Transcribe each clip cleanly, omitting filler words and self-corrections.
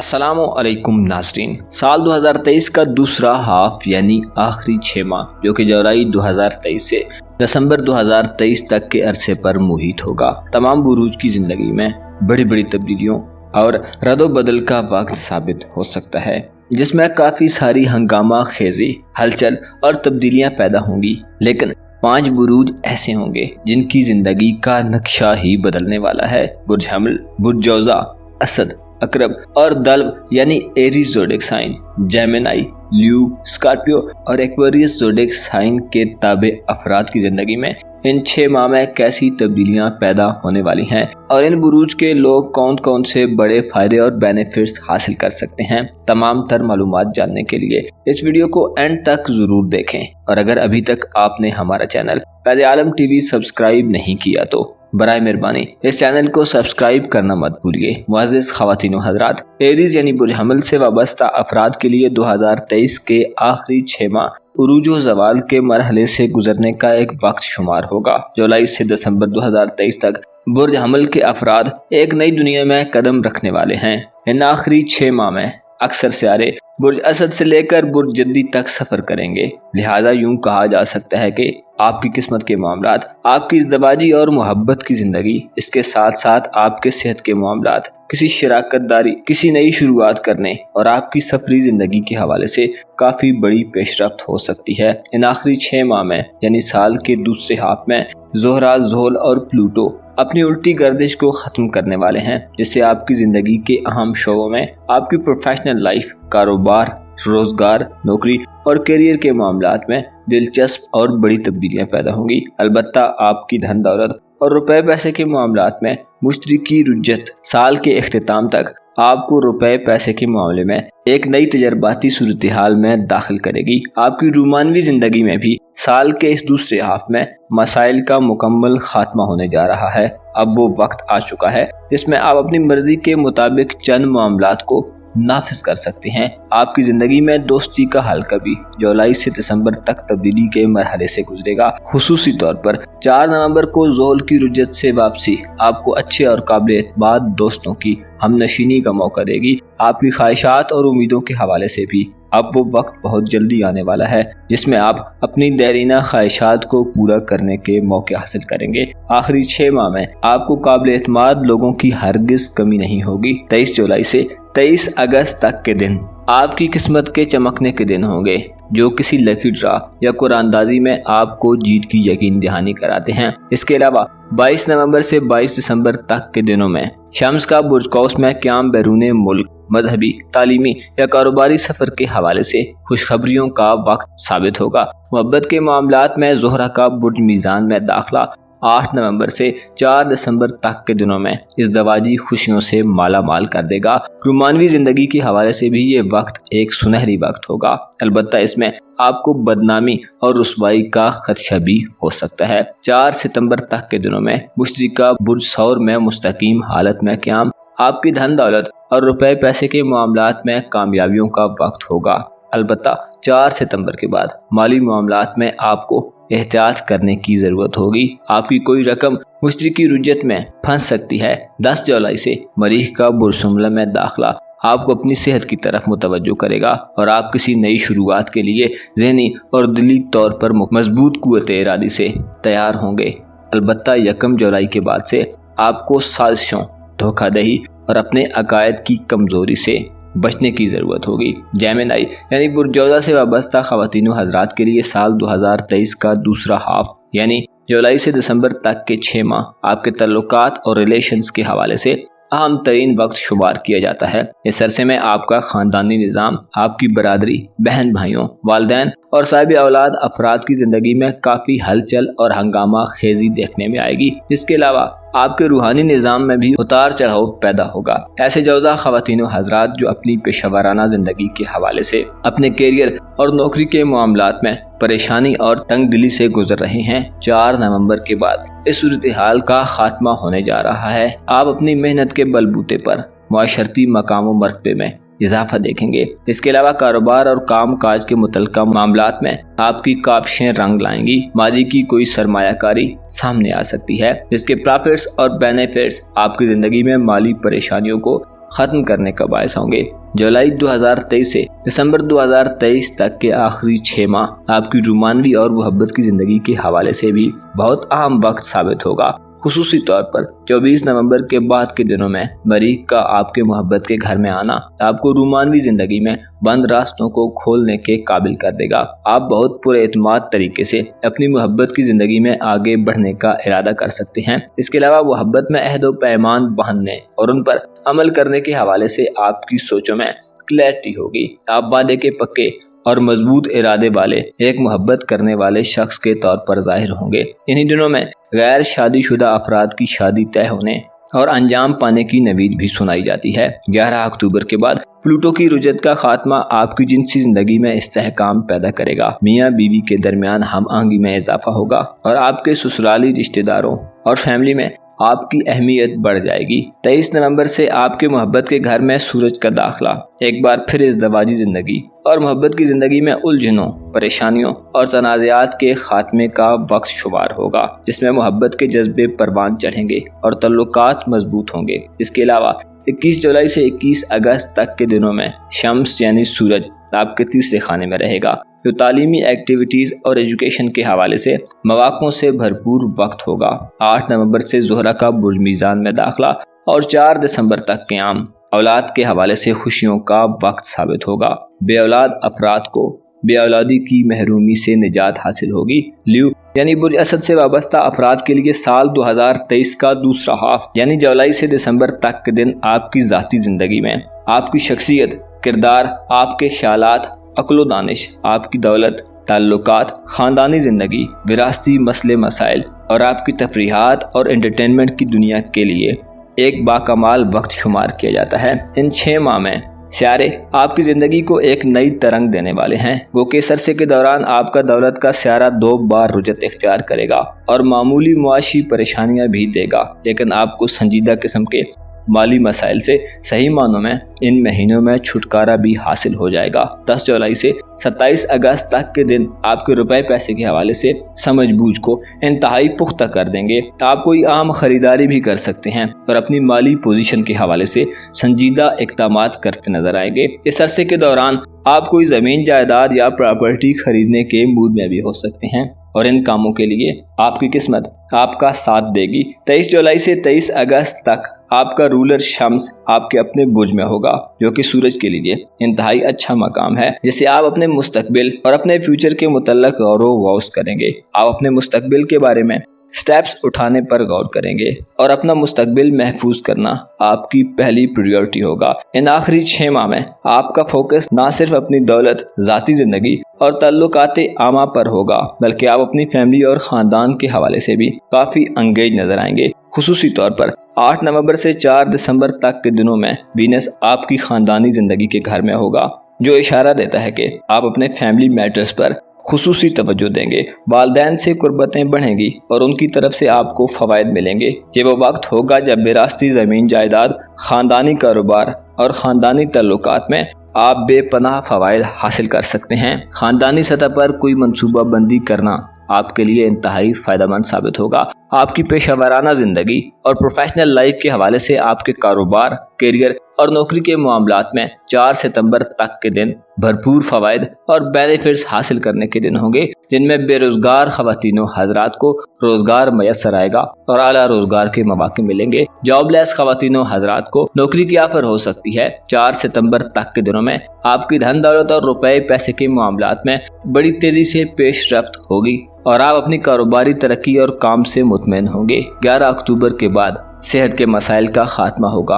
अस्सलाम वालेकुम नाज़रीन। साल 2023 का दूसरा हाफ यानी आखिरी 6 माह जो कि जुलाई 2023 से दिसंबर 2023 तक के अरसे पर मुहित होगा, तमाम बुरूज की ज़िंदगी में बड़ी बड़ी तब्दीलियों और रद्द-बदल का वक्त साबित हो सकता है, जिसमें काफ़ी सारी हंगामा खेजी, हलचल और तब्दीलियाँ पैदा होंगी। लेकिन 5 बुरूज ऐसे होंगे जिनकी ज़िंदगी का नक्शा ही बदलने वाला है। बुर्ज हमल, बुर्ज जौज़ा, असद, अकरब और दल्व यानी Aries zodiac sign, Gemini, Leo, Scorpio और एक्वेरियस ज़ोडिएक साइन के ताबे अफराद की ज़िंदगी में इन 6 माह में कैसी तब्दीलियां पैदा होने वाली हैं और इन बुरूज के लोग कौन कौन से बड़े फायदे और बेनिफिट्स हासिल कर सकते हैं। तमाम तर मालूमात जानने के लिए इस वीडियो को एंड तक ज़रूर देखें और अगर अभी तक आपने हमारा चैनल फैज़ आलम टीवी सब्सक्राइब नहीं किया तो बराए मेहरबानी इस चैनल को सब्सक्राइब करना मत भूलिए। मुअज़्ज़िज़ ख़वातीन व हज़रात, एरीज यानी बुर्ज हमल से वाबस्ता अफराद के लिए 2023 के आखिरी 6 माह उरूज व ज़वाल के मरहले से गुजरने का एक वक्त शुमार होगा। जुलाई से दिसंबर 2023 तक बुर्ज हमल के अफराद एक नई दुनिया में कदम रखने वाले हैं। इन आखिरी 6 माह में अक्सर सियारे बुर्ज असद से लेकर बुर्ज जद्दी तक सफ़र करेंगे। लिहाजा यूं कहा जा सकता है कि आपकी किस्मत के मामलात, आपकी इज़्दवाजी और मोहब्बत की ज़िंदगी, इसके साथ साथ आपके सेहत के मामलात, किसी शराकतदारी, किसी नई शुरुआत करने और आपकी सफरी ज़िंदगी के हवाले से काफ़ी बड़ी पेशरफ्त हो सकती है। इन आखिरी 6 माह में यानी साल के दूसरे हाफ में ज़ोहरा, ज़ोल और प्लूटो अपनी उल्टी गर्दिश को ख़त्म करने वाले हैं, जिससे आपकी ज़िंदगी के अहम शोबों में आपकी प्रोफेशनल लाइफ, कारोबार, रोज़गार, नौकरी और करियर के मामलात में दिलचस्प और बड़ी तब्दीलियां पैदा होंगी। अलबत्ता आपकी धन दौलत और रुपए पैसे के मामलात में मुश्तरकी रुज्जत साल के इख्तिताम तक आपको रुपए पैसे के मामले में एक नई तजर्बाती सूरत हाल में दाखिल करेगी। आपकी रूमानवी ज़िंदगी में भी साल के इस दूसरे हाफ में मसाइल का मुकम्मल खात्मा होने जा रहा है। अब वो वक्त आ चुका है जिसमें आप अपनी मर्जी के मुताबिक चंद मामलात को नाफिज कर सकते हैं। आपकी ज़िंदगी में दोस्ती का हल्का भी जुलाई से दिसंबर तक तब्दीली के मरहले से गुजरेगा। खुसूसी तौर पर 4 नवंबर को ज़ोल की रुज्जत से वापसी आपको अच्छे और काबिल एतमाद दोस्तों की हमनशीनी का मौका देगी। आपकी ख्वाहिशात और उम्मीदों के हवाले से भी अब वो वक्त बहुत जल्दी आने वाला है जिसमें आप अपनी देरीना ख्वाहिशात को पूरा करने के मौके हासिल करेंगे। आखिरी 6 माह में आपको काबिल एतमाद लोगों की हरगिज कमी नहीं होगी। 23 जुलाई से 23 अगस्त तक के दिन आपकी किस्मत के चमकने के दिन होंगे, जो किसी लकी ड्रा या कुरानदाजी में आपको जीत की यकीन दहानी कराते हैं। इसके अलावा 22 नवंबर से 22 दिसंबर तक के दिनों में शम्स का बुर्ज कौस में क़याम बैरून मुल्क मजहबी, तालीमी या कारोबारी सफ़र के हवाले से खुशखबरियों का वक्त साबित होगा। मोहब्बत के मामलात में ज़ोहरा का बुर्ज मीज़ान में दाखिला 8 नवंबर से 4 दिसंबर तक के दिनों में इज़्दवाजी खुशियों से माला माल कर देगा। रूमानवी ज़िंदगी के हवाले से भी ये वक्त एक सुनहरी वक्त होगा। अलबत्ता इसमें आपको बदनामी और रुसवाई का खदशा भी हो सकता है। 4 सितंबर तक के दिनों में मुश्तरिका बुर्ज सौर में मुस्तकीम हालत में क़याम आपकी धन दौलत और रुपए पैसे के मामलात में कामयाबियों का वक्त होगा। अलबत्ता 4 सितंबर के बाद माली मामलात में आपको एहतियात करने की ज़रूरत होगी। आपकी कोई रकम मुश्तरकी रुज्जत में फंस सकती है। 10 जुलाई से मरीख का बुर्ज शुमला में दाखिला आपको अपनी सेहत की तरफ मुतवज्जो करेगा और आप किसी नई शुरुआत के लिए ज़हनी और दिली तौर पर मजबूत कुव्वत इरादी से तैयार होंगे। अलबत्ता 1 जुलाई के बाद से आपको साजिशों, धोखाधड़ी और अपने अकायद की कमज़ोरी से बचने की ज़रूरत होगी। जेमिनी यानी बुर्ज जौज़ा से वाबस्ता ख़वातीन व हज़रात के लिए साल 2023 का दूसरा हाफ यानी जुलाई से दिसंबर तक के 6 माह आपके तल्लुकात और रिलेशंस के हवाले से अहम तरीन वक्त शुमार किया जाता है। इस अरसे में आपका ख़ानदानी निज़ाम, आपकी बरादरी, बहन भाइयों, वालिदैन और साहिब औलाद अफराद की ज़िंदगी में काफ़ी हलचल और हंगामा खेजी देखने में आएगी। इसके अलावा आपके रूहानी निज़ाम में भी उतार चढ़ाव पैदा होगा। ऐसे जौज़ा ख़वातीन व हज़रात जो अपनी पेशेवराना ज़िंदगी के हवाले से अपने करियर और नौकरी के मामलात में परेशानी और तंग दिली से गुजर रहे हैं, 4 नवंबर के बाद इस सूरत हाल का खात्मा होने जा रहा है। आप अपनी मेहनत के बलबूते पर मुआशरती मकाम व मर्तबे में इजाफा देखेंगे। इसके अलावा कारोबार और काम काज के मुतल्लिका मामलात में आपकी काबिशें रंग लाएंगी। माजी की कोई सरमायाकारी सामने आ सकती है जिसके प्रॉफिट्स और बेनिफिट्स आपकी जिंदगी में माली परेशानियों को ختم کرने का बायस होंगे। जुलाई 2023 से दिसंबर 2023 तक के आखिरी 6 माह आपकी रोमानवी और मोहब्बत की जिंदगी के हवाले से भी बहुत अहम वक्त साबित होगा। खुसूसी तौर पर 24 नवंबर के बाद के दिनों में मरीख का आपके मोहब्बत के घर में आना आपको रोमानवी जिंदगी में बंद रास्तों को खोलने के काबिल कर देगा। आप बहुत पुरएतमाद तरीके से अपनी मोहब्बत की जिंदगी में आगे बढ़ने का इरादा कर सकते हैं। इसके अलावा मोहब्बत में अहद व पैमान बांधने और उन पर अमल करने के हवाले से आपकी सोचों में क्लैरिटी होगी। आप वादे के पक्के और मजबूत इरादे वाले एक मोहब्बत करने वाले शख्स के तौर पर जाहिर होंगे। इन्हीं दिनों में गैर शादीशुदा अफराद की शादी तय होने और अंजाम पाने की नवीद भी सुनाई जाती है। 11 अक्टूबर के बाद प्लूटो की रुजत का खात्मा आपकी जिनसी जिंदगी में इस्तेहकाम पैदा करेगा। मियाँ बीवी के दरमियान हम आहंगी में इजाफा होगा और आपके ससुराली रिश्तेदारों और फैमिली में आपकी अहमियत बढ़ जाएगी। 23 नवंबर से आपके मोहब्बत के घर में सूरज का दाखला एक बार फिर इज़्दवाजी जिंदगी और मोहब्बत की जिंदगी में उलझनों, परेशानियों और तनाज़ात के खात्मे का वक्त शुमार होगा, जिसमें मोहब्बत के जज्बे परवान चढ़ेंगे और तल्लुकात मजबूत होंगे। इसके अलावा 21 जुलाई से 21 अगस्त तक के दिनों में शम्स यानी सूरज आपके तीसरे खाने में रहेगा, जो तालीमी एक्टिविटीज़ और एजुकेशन के हवाले से मौक़ों से भरपूर वक्त होगा। 8 नवंबर से ज़ोहरा का बुर्ज मीज़ान में दाखिला और 4 दिसंबर तक क़याम औलाद के हवाले से खुशियों का वक्त साबित होगा। बेऔलाद अफराद को बेऔलादी की महरूमी से निजात हासिल होगी। ल्यू यानी बुर्ज असद से वाबस्ता अफराद के लिए साल 2023 का दूसरा हाफ यानी जुलाई से दिसंबर तक के दिन आपकी ज़ाती ज़िंदगी में आपकी शख्सियत, किरदार, आपके ख्यालात, अक्ल दानिश, आपकी दौलत, ताल्लुकात, ख़ानदानी ज़िंदगी, विरासती मसले मसाइल और आपकी तफरीहात और एंटरटेनमेंट की दुनिया के लिए एक बाकमाल वक्त शुमार किया जाता है। इन 6 माह में सियारे आपकी ज़िंदगी को एक नई तरंग देने वाले हैं। गो के सरसे के दौरान आपका दौलत का सियारा 2 बार रुजत इख्तियार करेगा और मामूली मुआशी परेशानियां भी देगा, लेकिन आपको संजीदा किस्म के माली मसाइल से सही मानों में इन महीनों में छुटकारा भी हासिल हो जाएगा। 10 जुलाई से 27 अगस्त तक के दिन आपके रुपए पैसे के हवाले से समझ बूझ को इंतहाई पुख्ता कर देंगे। आप कोई आम खरीदारी भी कर सकते हैं और अपनी माली पोजीशन के हवाले से संजीदा इक़दामात करते नजर आएंगे। इस अरसे के दौरान आप कोई ज़मीन जायदाद या प्रॉपर्टी खरीदने के मूड में भी हो सकते हैं और इन कामों के लिए आपकी किस्मत आपका साथ देगी। 23 जुलाई से 23 अगस्त तक आपका रूलर शम्स आपके अपने बुर्ज में होगा, जो कि सूरज के लिए इंतहाई अच्छा मकाम है, जिसे आप अपने मुस्तकबिल और अपने फ्यूचर के मुतल्लक गौर व गौस करेंगे। आप अपने मुस्तकबिल के बारे में स्टेप्स उठाने पर गौर करेंगे और अपना मुस्तकबिल महफूज करना आपकी पहली प्रायोरिटी होगा। इन आखिरी 6 माह में आपका फोकस ना सिर्फ अपनी दौलत, ज़ाती ज़िंदगी और ताल्लुकाते आमा पर होगा, बल्कि आप अपनी फैमिली और ख़ानदान के हवाले से भी काफ़ी अंगेज नजर आएंगे। खुसूसी तौर पर 8 नवंबर से 4 दिसंबर तक के दिनों में वीनस आपकी ख़ानदानी ज़िंदगी के घर में होगा, जो इशारा देता है कि आप अपने फैमिली मैटर्स पर खुसूसी तवज्जो देंगे। वालिदैन से कुर्बतें बढ़ेंगी और उनकी तरफ से आपको फ़वाइद मिलेंगे। ये वो वक्त होगा जब विरासती ज़मीन जायदाद, ख़ानदानी कारोबार और ख़ानदानी ताल्लुकात में आप बेपनाह फ़वाइद हासिल कर सकते हैं। ख़ानदानी सतह पर कोई मनसूबा बंदी करना आपके लिए इंतहाई फ़ायदेमंद साबित होगा। आपकी पेशेवराना ज़िंदगी और प्रोफेशनल लाइफ के हवाले से आपके कारोबार, करियर और नौकरी के मामलात में 4 सितंबर तक के दिन भरपूर फ़वाइद और बेनिफिट्स हासिल करने के दिन होंगे, जिनमें बेरोज़गार ख़वातीनों हज़रात को रोज़गार मैसर आएगा और आला रोज़गार के मौक़े मिलेंगे। जॉबलेस ख़वातीनों हज़रात को नौकरी की ऑफ़र हो सकती है। 4 सितंबर तक के दिनों में आपकी धन दौलत और रुपए पैसे के मामलात में बड़ी तेज़ी से पेशरफ्त होगी और आप अपनी कारोबारी तरक्की और काम से मुतमईन होंगे। 11 अक्टूबर के बाद सेहत के मसाइल का खात्मा होगा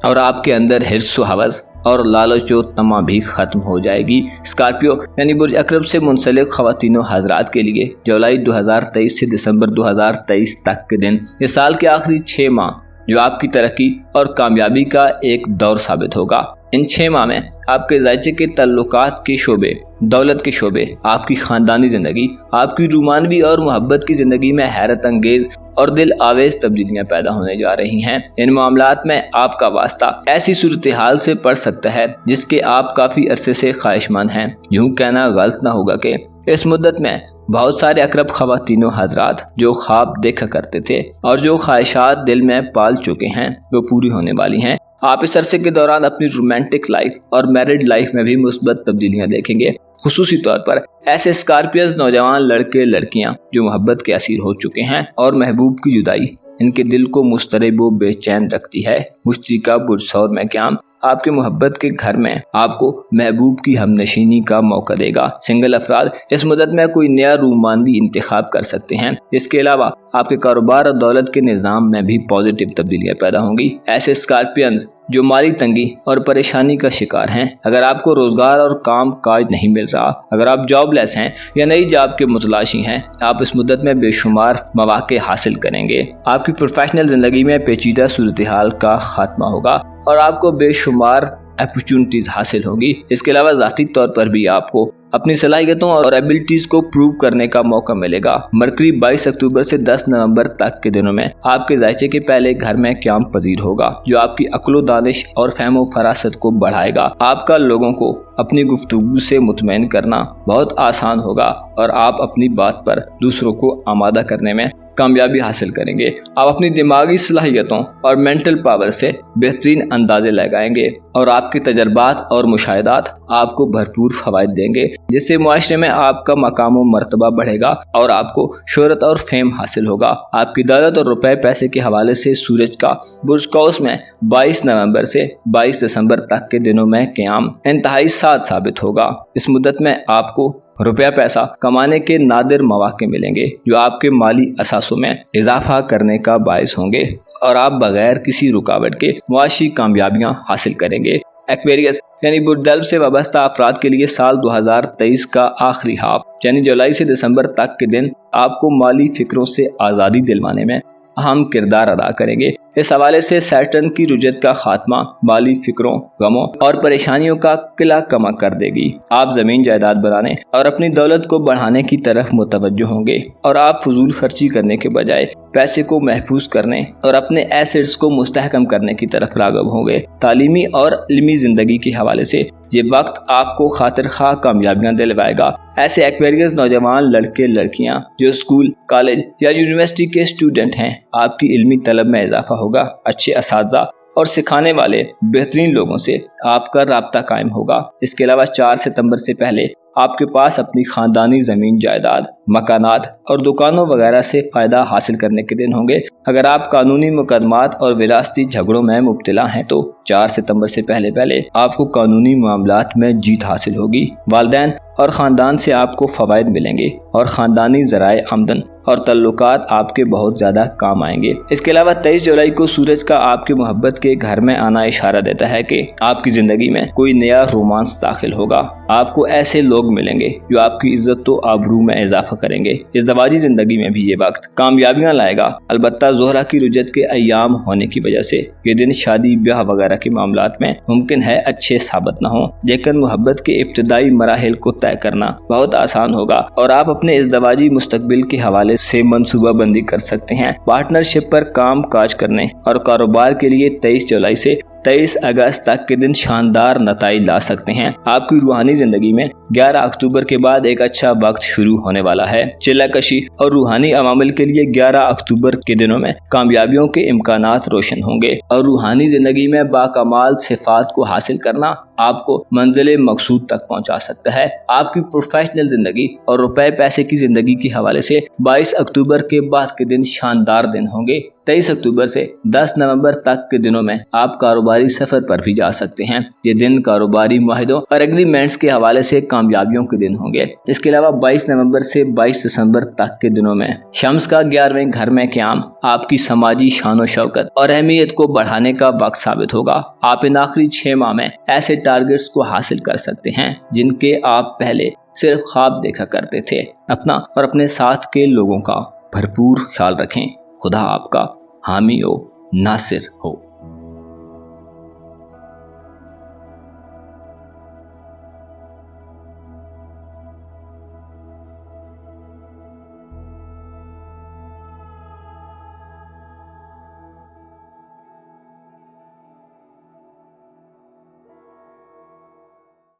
और आपके अंदर हिर्स व हवस और लालच व तमा भी खत्म हो जाएगी। स्कॉर्पियो यानी बुर्ज अकरब से मुंसलिक ख़वातीनों हज़रात के लिए जुलाई 2023 से दिसंबर 2023 तक के दिन इस साल के आखिरी 6 माह जो आपकी तरक्की और कामयाबी का एक दौर साबित होगा। इन 6 माह में आपके ज़ायचे के तल्लुकात के शोबे, दौलत के शोबे, आपकी ख़ानदानी ज़िंदगी, आपकी रोमानवी और मोहब्बत की ज़िंदगी में हैरत अंगेज़ और दिल आवेज़ तब्दीलियाँ पैदा होने जा रही हैं। इन मामलात में आपका वास्ता ऐसी सूरत हाल से पड़ सकता है जिसके आप काफ़ी अरसे से ख्वाहिशमंद हैं। यूँ कहना गलत ना होगा कि इस मुद्दत में बहुत सारे अकरब ख़वातीनों हज़रात जो ख्वाब देखा करते थे और जो ख्वाहिशात दिल में पाल चुके हैं वो पूरी होने वाली हैं। आप इस अरसे के दौरान अपनी रोमांटिक लाइफ और मैरिड लाइफ में भी मुस्बत तब्दीलियां देखेंगे। खुसूसी तौर पर ऐसे स्कॉर्पियंस नौजवान लड़के लड़कियां जो मोहब्बत के असीर हो चुके हैं और महबूब की जुदाई इनके दिल को मुस्तरब व बेचैन रखती है। मुश्तरका बुरसौर में क़याम आपके मोहब्बत के घर में आपको महबूब की हमनशीनी का मौका देगा। सिंगल अफराद इस मुद्दत में कोई नया रूमान भी इंतखाब कर सकते हैं। इसके अलावा आपके कारोबार और दौलत के निज़ाम में भी पॉजिटिव तब्दीलियां पैदा होंगी। ऐसे स्कॉर्पियंस जो माली तंगी और परेशानी का शिकार हैं, अगर आपको रोजगार और काम काज नहीं मिल रहा, अगर आप जॉबलेस हैं या नई जॉब के मुतलाशी हैं, आप इस मुद्दत में बेशुमार मौके हासिल करेंगे। आपकी प्रोफेशनल जिंदगी में पेचीदा सूरत हाल का खात्मा होगा और आपको बेशुमार अपॉर्चुनिटीज हासिल होंगी। इसके अलावा ज़ाती तौर पर भी आपको अपनी सलाहियतों और एबिलिटीज को प्रूव करने का मौका मिलेगा। मरकरी 22 अक्टूबर से 10 नवंबर तक के दिनों में आपके जायचे के पहले घर में क़याम पजीर होगा, जो आपकी अक्लो दानिश और फहमो फरासत को बढ़ाएगा। आपका लोगों को अपनी गुफ्तगू से मुतमईन करना बहुत आसान होगा और आप अपनी बात पर दूसरों को आमादा करने में कामयाबी हासिल करेंगे। आप अपनी दिमागी सलाहियतों और मेंटल पावर से बेहतरीन अंदाजे लगाएंगे और आपके तजर्बात और मुशाहिदात आपको भरपूर फवायद देंगे, जिससे मुआशरे में आपका मकाम व मर्तबा बढ़ेगा और आपको शोहरत और फेम हासिल होगा। आपकी दौलत और रुपए पैसे के हवाले से सूरज का बुर्ज कौस में 22 नवंबर से 22 दिसंबर तक के दिनों में क़याम इंतहाई साद साबित होगा। इस मुद्दत में आपको रुपया पैसा कमाने के नादिर मौके मिलेंगे, जो आपके माली असासों में इजाफा करने का बायस होंगे और आप बगैर किसी रुकावट के मुआशी कामयाबियां हासिल करेंगे। एक्वेरियस यानी बुर्दल्ब से वाबस्ता अफराद के लिए साल 2023 का आखिरी हाफ यानी जुलाई से दिसंबर तक के दिन आपको माली फिक्रों से आज़ादी दिलवाने में अहम किरदार अदा करेंगे। इस हवाले से सैटर्न की रुजत का खात्मा माली फिक्रों, गमों और परेशानियों का किला कमा कर देगी। आप जमीन जायदाद बनाने और अपनी दौलत को बढ़ाने की तरफ मुतवज्जो होंगे और आप फजूल खर्ची करने के बजाय पैसे को महफूज करने और अपने एसेट्स को मुस्तहकम करने की तरफ राग़ब होंगे। तालीमी और इल्मी जिंदगी के हवाले से ये वक्त आपको खातिर खा कामयाबियां दिलवाएगा। ऐसे एक्वेरियस नौजवान लड़के लड़कियां जो स्कूल, कॉलेज या यूनिवर्सिटी के स्टूडेंट हैं, आपकी इल्मी तलब में इजाफा होगा। अच्छे असातिज़ा और सिखाने वाले बेहतरीन लोगों से आपका राब्ता कायम होगा। इसके अलावा 4 सितंबर से पहले आपके पास अपनी खानदानी ज़मीन जायदाद, मकानात और दुकानों वगैरह से फ़ायदा हासिल करने के दिन होंगे। अगर आप कानूनी मुकदमात और विरासती झगड़ों में मुब्तला हैं तो 4 सितंबर से पहले आपको कानूनी मामलात में जीत हासिल होगी। वालिदैन और ख़ानदान से आपको फ़वाइद मिलेंगे और ख़ानदानी ज़राए आमदन और तल्लुकात आपके बहुत ज़्यादा काम आएंगे। इसके अलावा 23 जुलाई को सूरज का आपके मोहब्बत के घर में आना इशारा देता है कि आपकी ज़िंदगी में कोई नया रोमांस दाखिल होगा। आपको ऐसे लोग मिलेंगे जो आपकी इज्जत तो आबरू में इजाफा करेंगे। इस दवाजी ज़िंदगी में भी ये वक्त कामयाबियाँ लाएगा। अलबत्ता ज़ोहरा की रुजत के अय्याम होने की वजह से ये दिन शादी ब्याह वगैरह के मामलात में मुमकिन है अच्छे साबित न हो, लेकिन मोहब्बत के इब्तदाई मराहिल को तय करना बहुत आसान होगा और आप अपने इज़दवाजी मुस्तकबिल के हवाले से मंसूबा बंदी कर सकते हैं। पार्टनरशिप पर काम काज करने और कारोबार के लिए 23 जुलाई से 23 अगस्त तक के दिन शानदार नताइज ला सकते हैं। आपकी रूहानी जिंदगी में 11 अक्टूबर के बाद एक अच्छा वक्त शुरू होने वाला है। चिल्लाकशी और रूहानी अमामिल के लिए 11 अक्टूबर के दिनों में कामयाबियों के इम्कानात रोशन होंगे और रूहानी जिंदगी में बाकमाल सिफात को हासिल करना आपको मंजिल मकसूद तक पहुंचा सकता है। आपकी प्रोफेशनल जिंदगी और रुपए पैसे की जिंदगी के हवाले से 22 अक्टूबर के बाद के दिन शानदार दिन होंगे। 23 अक्टूबर से 10 नवंबर तक के दिनों में आप कारोबारी सफर पर भी जा सकते हैं। ये दिन कारोबारी मुआहिदों और एग्रीमेंट्स के हवाले से कामयाबियों के दिन होंगे। इसके अलावा 22 नवंबर से 22 दिसंबर तक के दिनों में शम्स का 11वें घर में क़याम आपकी समाजी शान और शौकत और अहमियत को बढ़ाने का वक्त साबित होगा। आप इन आखिरी 6 माह में ऐसे टारगेट्स को हासिल कर सकते हैं जिनके आप पहले सिर्फ ख्वाब देखा करते थे। अपना और अपने साथ के लोगों का भरपूर ख्याल रखें। खुदा आपका हामी हो, नासिर हो।